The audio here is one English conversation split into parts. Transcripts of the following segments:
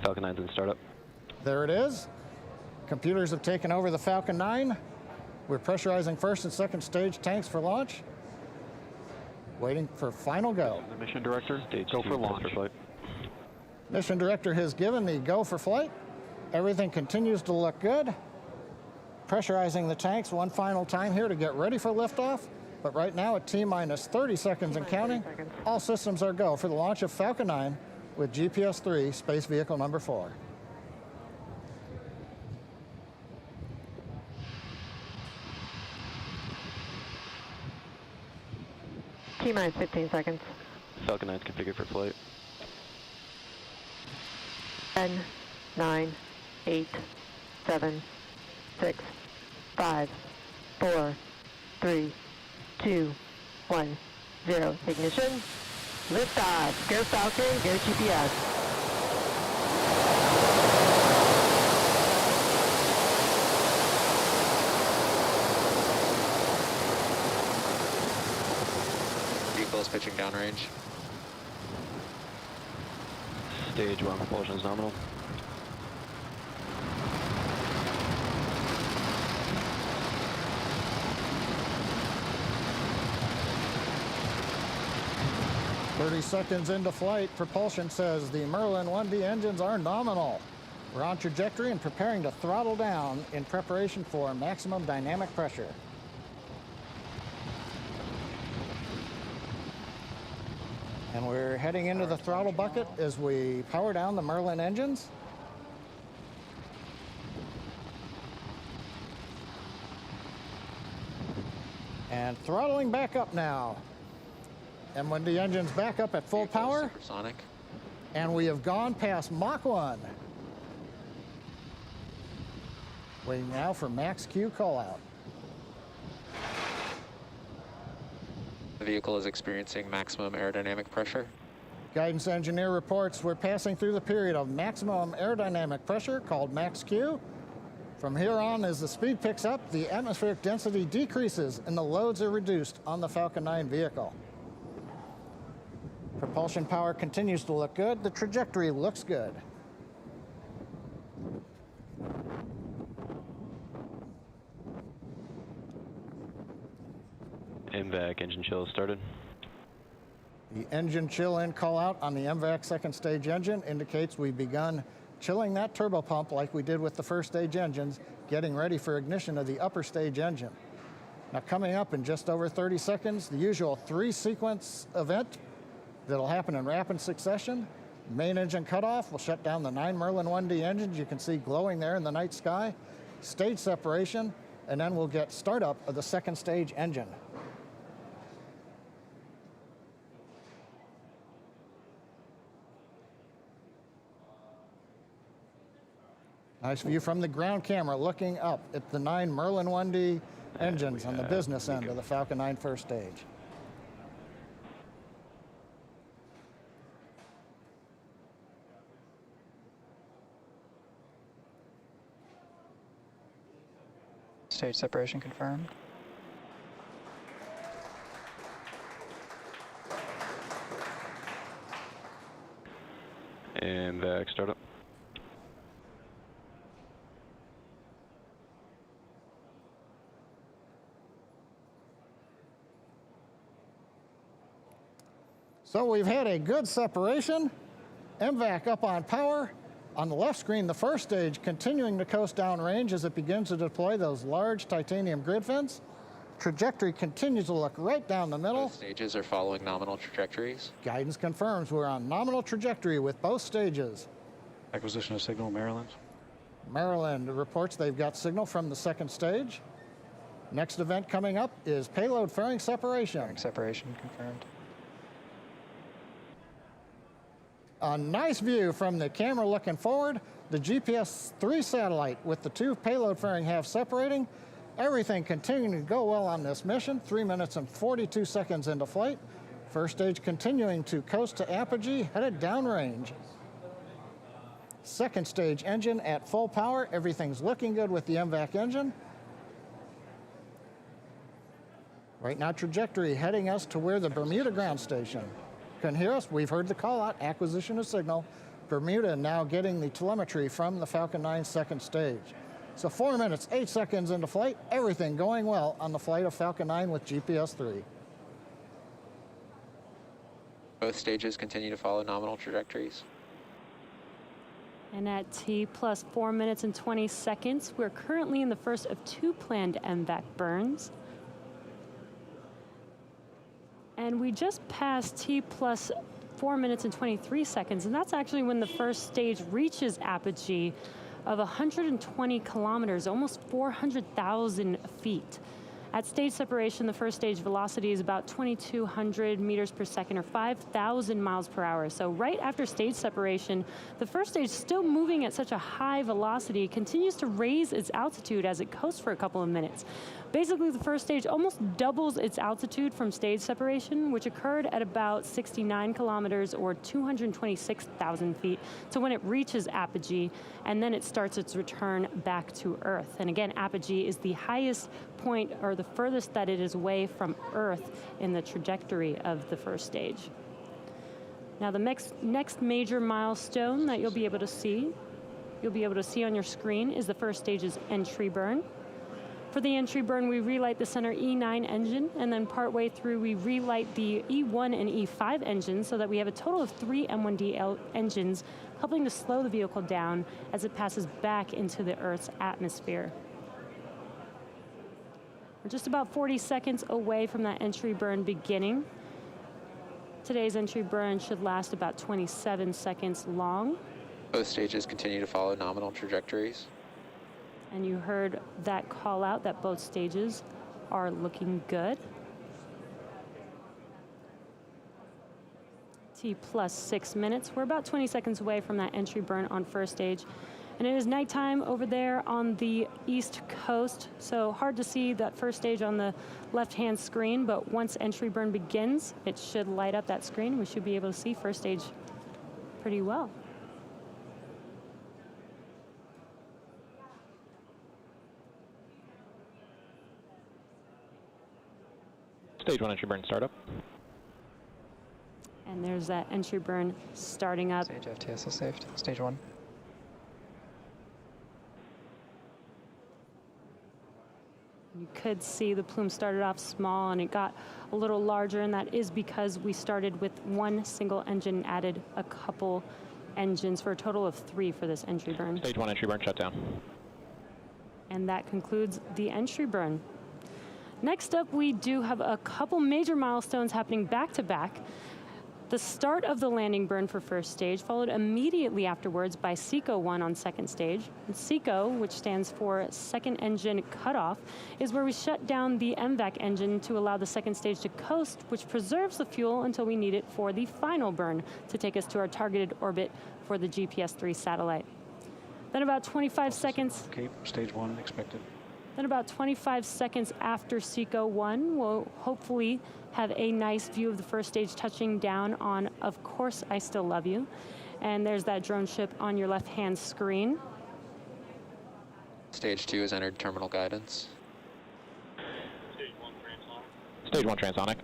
Falcon 9's in startup. There it is. Computers have taken over the Falcon 9. We're pressurizing first and second stage tanks for launch. Waiting for final go. The mission director, Stage go 2, for launch. for flight. Mission director has given the go for flight. Everything continues to look good. Pressurizing the tanks one final time here to get ready for liftoff. But right now at T-minus 30 seconds and counting, all systems are go for the launch of Falcon 9 with GPS-3 Space Vehicle number 4. T-minus 15 seconds. Falcon 9's configured for flight. 10, 9, 8, 7, 6, 5, 4, 3, 2, 1, 0. Ignition. Liftoff. Go Falcon. Go GPS. Vehicle is pitching downrange. Stage 1 propulsion is nominal. "30 seconds into flight, propulsion says the Merlin 1D engines are nominal. We're on trajectory and preparing to throttle down in preparation for maximum dynamic pressure." And we're heading into the throttle bucket as we power down the Merlin engines. And throttling back up now. And when the engine's back up at full power, Supersonic. and we have gone past Mach 1. Waiting now for Max Q call out. The vehicle is experiencing maximum aerodynamic pressure. Guidance engineer reports we're passing through the period of maximum aerodynamic pressure called Max Q. From here on, as the speed picks up, the atmospheric density decreases and the loads are reduced on the Falcon 9 vehicle. Propulsion power continues to look good. The trajectory looks good. MVAC engine chill started. The engine chill in call out on the MVAC second stage engine indicates we've begun chilling that turbopump like we did with the first stage engines, getting ready for ignition of the upper stage engine. Now coming up in just over 30 seconds, the usual 3-sequence event that'll happen in rapid succession. Main engine cutoff will shut down the 9 Merlin 1D engines you can see glowing there in the night sky. Stage separation, and then we'll get startup of the second stage engine. Nice view from the ground camera looking up at the 9 Merlin 1D engines on the business end of the Falcon 9 first stage. Stage separation confirmed. MVAC startup. So we've had a good separation. MVAC up on power. On the left screen, the first stage continuing to coast downrange as it begins to deploy those large titanium grid fins. Trajectory continues to look right down the middle. Both stages are following nominal trajectories. Guidance confirms we're on nominal trajectory with both stages. Acquisition of signal, Maryland. Maryland reports they've got signal from the second stage. Next event coming up is payload fairing separation. Fairing separation confirmed. A nice view from the camera looking forward. The GPS-3 satellite with the 2 payload fairing halves separating. Everything continuing to go well on this mission. 3 minutes and 42 seconds into flight. First stage continuing to coast to apogee, headed downrange. Second stage engine at full power. Everything's looking good with the MVAC engine. Right now, trajectory heading us to where the Bermuda ground station can hear us. We've heard the call out, acquisition of signal. Bermuda now getting the telemetry from the Falcon 9 second stage. So 4 minutes, 8 seconds into flight, everything going well on the flight of Falcon 9 with GPS 3. Both stages continue to follow nominal trajectories. And at T plus 4 minutes and 20 seconds, we're currently in the first of 2 planned MVAC burns. And we just passed T plus 4 minutes and 23 seconds, and that's actually when the first stage reaches apogee of 120 kilometers, almost 400,000 feet. At stage separation, the first stage velocity is about 2,200 meters per second, or 5,000 miles per hour. So right after stage separation, the first stage, still moving at such a high velocity, continues to raise its altitude as it coasts for a couple of minutes. Basically, the first stage almost doubles its altitude from stage separation, which occurred at about 69 kilometers or 226,000 feet, to when it reaches apogee, and then it starts its return back to Earth. And again, apogee is the highest point, or the furthest that it is away from Earth in the trajectory of the first stage. Now, the next major milestone that you'll be able to see on your screen is the first stage's entry burn. For the entry burn, we relight the center E9 engine, and then partway through, we relight the E1 and E5 engines, so that we have a total of 3 M1D engines, helping to slow the vehicle down as it passes back into the Earth's atmosphere. We're just about 40 seconds away from that entry burn beginning. Today's entry burn should last about 27 seconds long. Both stages continue to follow nominal trajectories. And you heard that call out that both stages are looking good. T plus 6 minutes. We're about 20 seconds away from that entry burn on first stage. And it is nighttime over there on the East Coast, so hard to see that first stage on the left-hand screen, but once entry burn begins, it should light up that screen. We should be able to see first stage pretty well. Stage 1 entry burn startup. And there's that entry burn starting up. Stage FTS is saved. Stage 1. You could see the plume started off small and it got a little larger, and that is because we started with 1 single engine and added a couple engines for a total of 3 for this entry burn. Stage 1 entry burn shut down. And that concludes the entry burn. Next up, we do have a couple major milestones happening back to back. The start of the landing burn for first stage, followed immediately afterwards by SECO 1 on second stage. And SECO, which stands for Second Engine Cutoff, is where we shut down the MVAC engine to allow the second stage to coast, which preserves the fuel until we need it for the final burn to take us to our targeted orbit for the GPS 3 satellite. Then about 25 seconds. Cape, stage 1 expected. Then about 25 seconds after SECO 1, we'll hopefully have a nice view of the first stage touching down on, of course, I Still Love You. And there's that drone ship on your left-hand screen. Stage 2 has entered terminal guidance. Stage 1 transonic.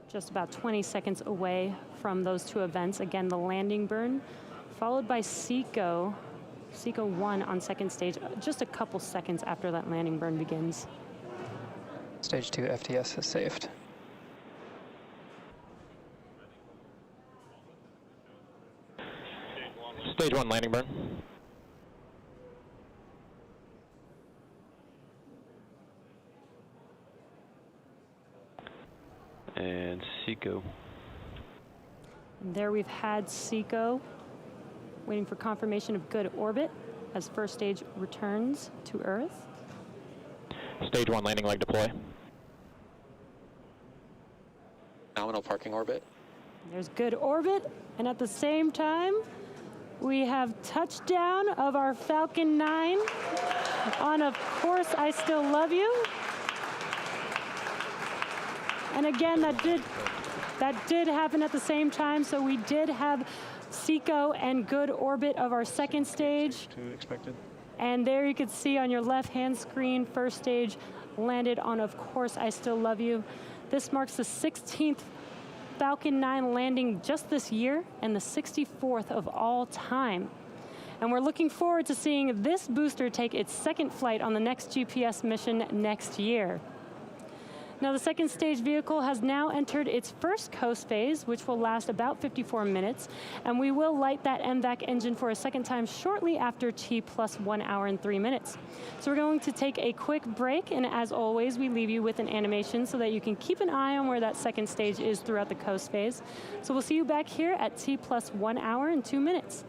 Just about 20 seconds away from those 2 events. Again, the landing burn, followed by SECO 1 on second stage, just a couple seconds after that landing burn begins. Stage 2 FTS is saved. Stage 1 landing burn. And SECO. And there we've had SECO waiting for confirmation of good orbit as first stage returns to Earth. Stage 1 landing leg deploy. Nominal parking orbit. There's good orbit, and at the same time, we have touchdown of our Falcon 9 on, of course, I Still Love You. And again, that did happen at the same time, so we did have SECO and good orbit of our second stage. 2 expected. And there you can see on your left-hand screen, first stage landed on, of course, I Still Love You. This marks the 16th Falcon 9 landing just this year and the 64th of all time. And we're looking forward to seeing this booster take its second flight on the next GPS mission next year. Now, the second stage vehicle has now entered its first coast phase, which will last about 54 minutes, and we will light that MVAC engine for a second time shortly after T plus 1 hour and 3 minutes. So we're going to take a quick break, and as always, we leave you with an animation so that you can keep an eye on where that second stage is throughout the coast phase. So we'll see you back here at T plus 1 hour and 2 minutes.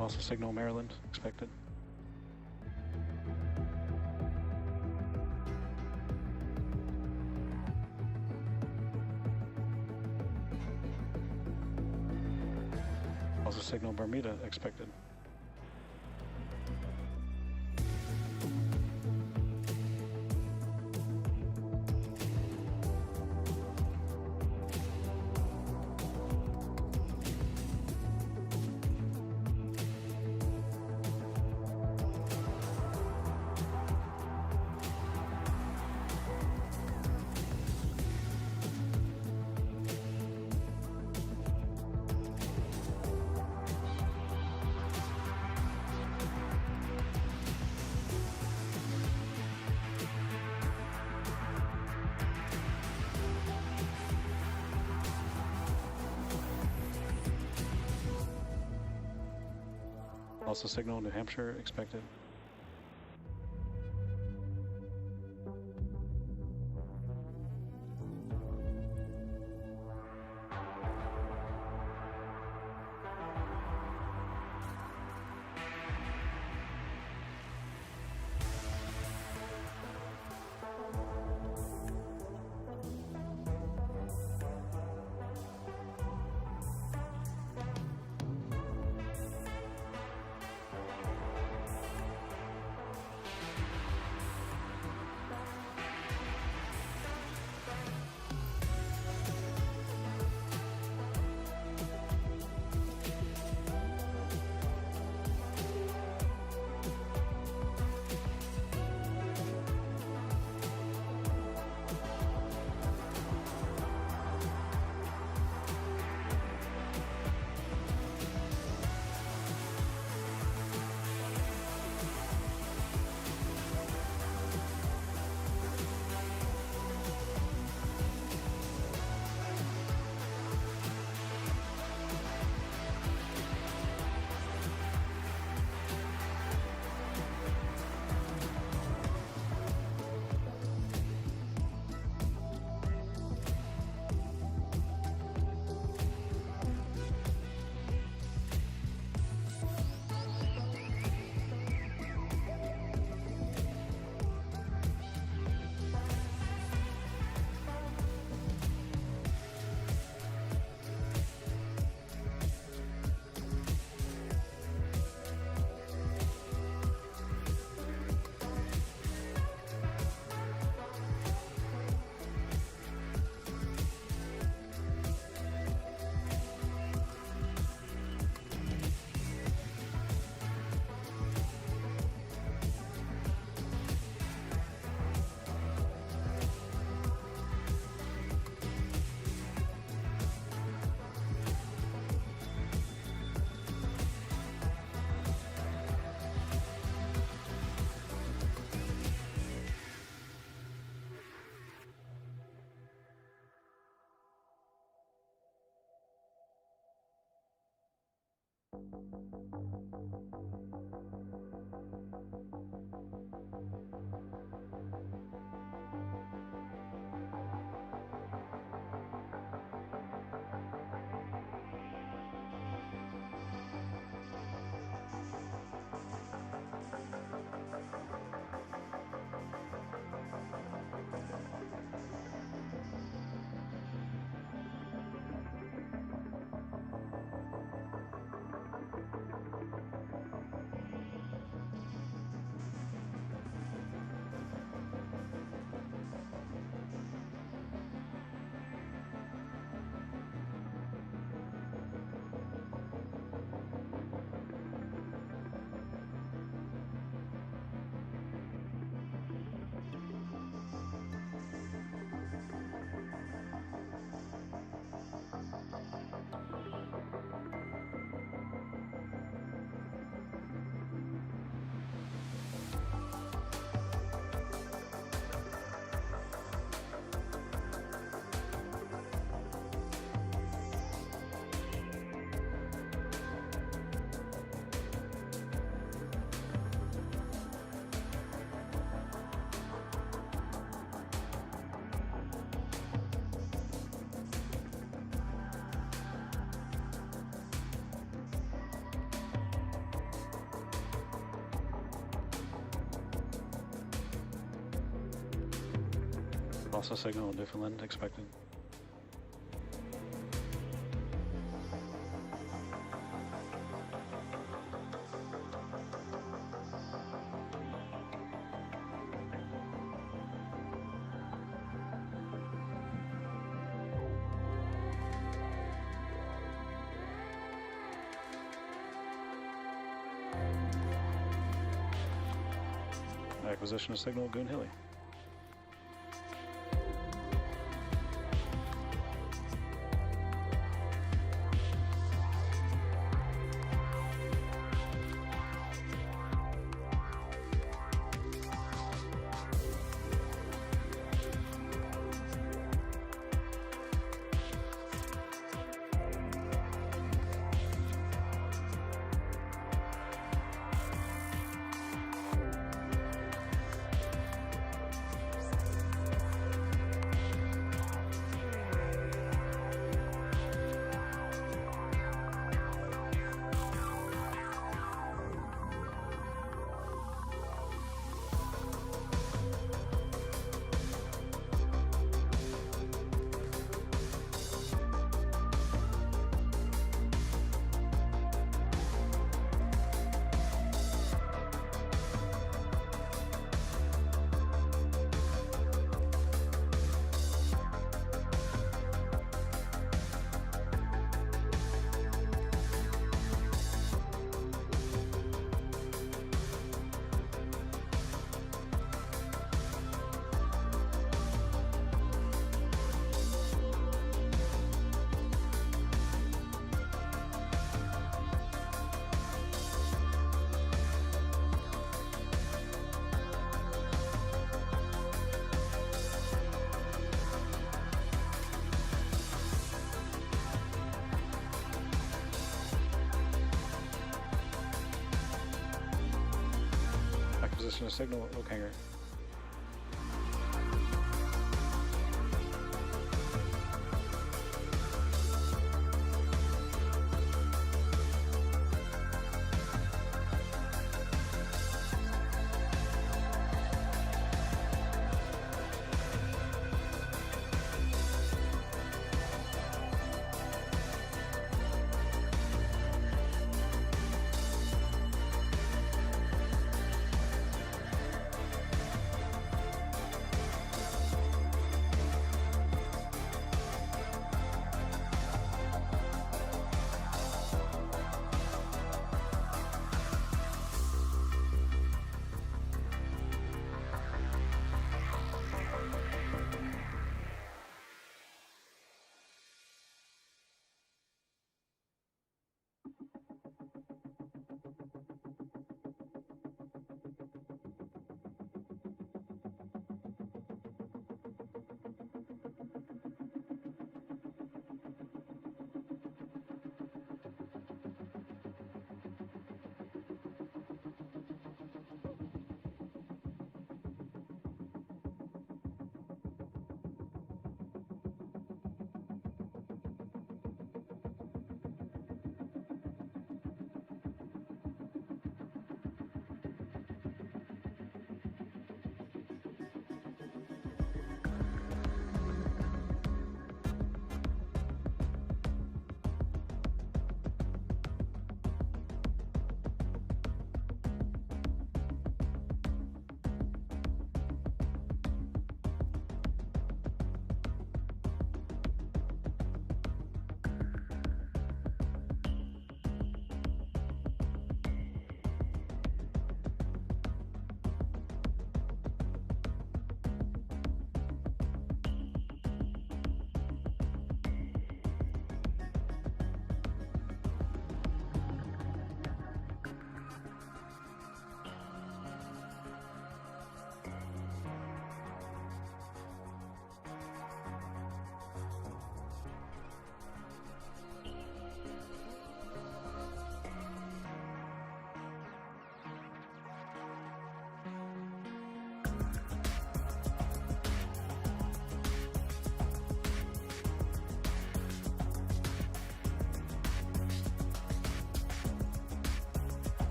Also signal Maryland expected. Also signal Bermuda expected. Also signal New Hampshire expected. Also signal, different lens expected. Acquisition of signal, Goon Hilly. Acquisition of signal, Oak Hangar.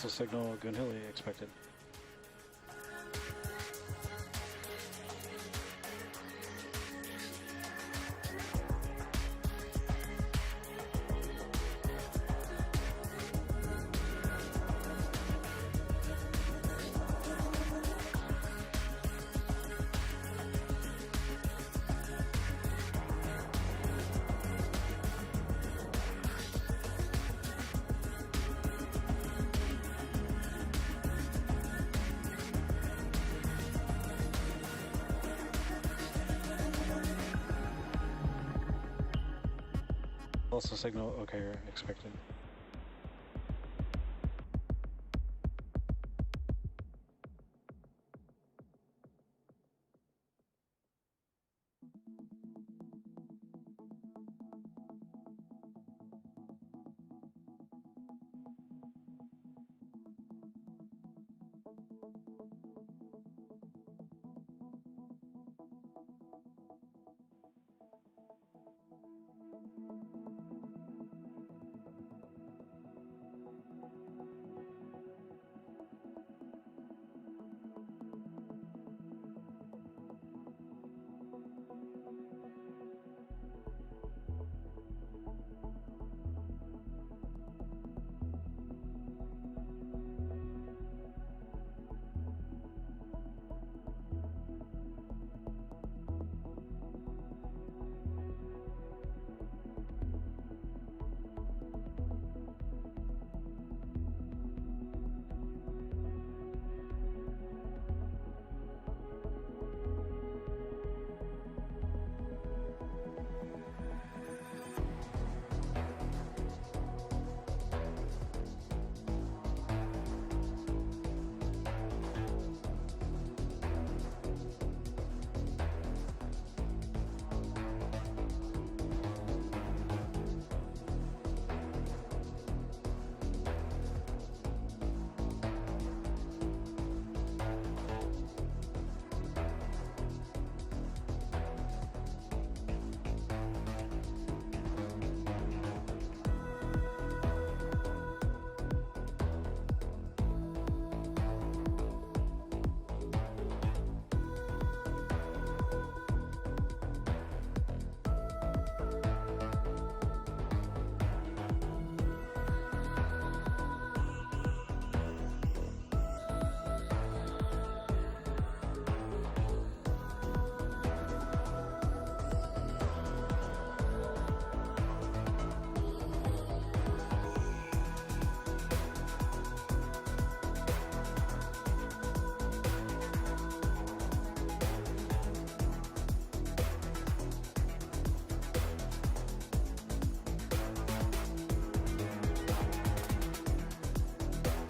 Also signal Goonhilly expected. Also signal okay expected.